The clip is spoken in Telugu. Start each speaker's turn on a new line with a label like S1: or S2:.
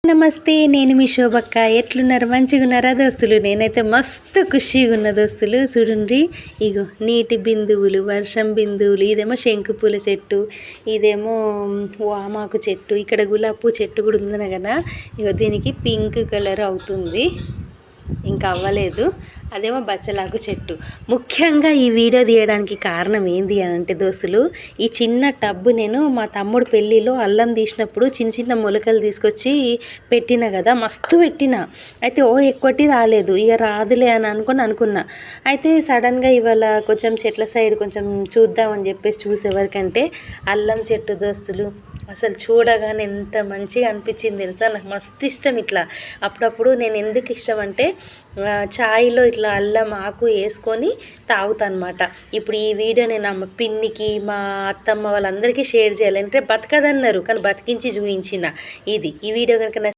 S1: నమస్తే, నేను మీ శోభక్క. ఎట్లున్నారు? మంచిగున్నారా దోస్తులు? నేనైతే మస్తు ఖుషిగా ఉన్న దోస్తులు. చూడండి, ఇగో నీటి బిందువులు, వర్షం బిందువులు. ఇదేమో శంకు పూల చెట్టు, ఇదేమో వామాకు చెట్టు, ఇక్కడ గులాబీ చెట్టు కూడా ఉంది కదా. ఇగో దీనికి పింక్ కలర్ అవుతుంది, ఇంకా అవ్వలేదు. అదేమో బచ్చలాకు చెట్టు. ముఖ్యంగా ఈ వీడియో తీయడానికి కారణం ఏంది అని అంటే దోస్తులు, ఈ చిన్న టబ్బు నేను మా తమ్ముడు పెళ్ళిలో అల్లం తీసినప్పుడు చిన్న చిన్న మొలకలు తీసుకొచ్చి పెట్టిన కదా, మస్తు పెట్టిన. అయితే ఎక్కువటి రాలేదు, ఇక రాదులే అని అనుకున్నా. అయితే సడన్గా ఇవాళ కొంచెం చెట్ల సైడ్ కొంచెం చూద్దామని చెప్పేసి చూసేవరకంటే అల్లం చెట్టు దోస్తులు. అసలు చూడగానే ఎంత మంచిగా అనిపించింది తెలుసా. నాకు మస్తు ఇష్టం ఇట్లా. అప్పుడప్పుడు నేను ఎందుకు ఇష్టం అంటే ఛాయ్లో ఇట్లా అల్లం ఆకు వేసుకొని తాగుతాను అనమాట. ఇప్పుడు ఈ వీడియో నేను మా పిన్నికి, మా అత్తమ్మ వాళ్ళందరికీ షేర్ చేయాలి. అంటే బతకదన్నారు కానీ బతికించి చూపించిన. ఈ వీడియో కనుక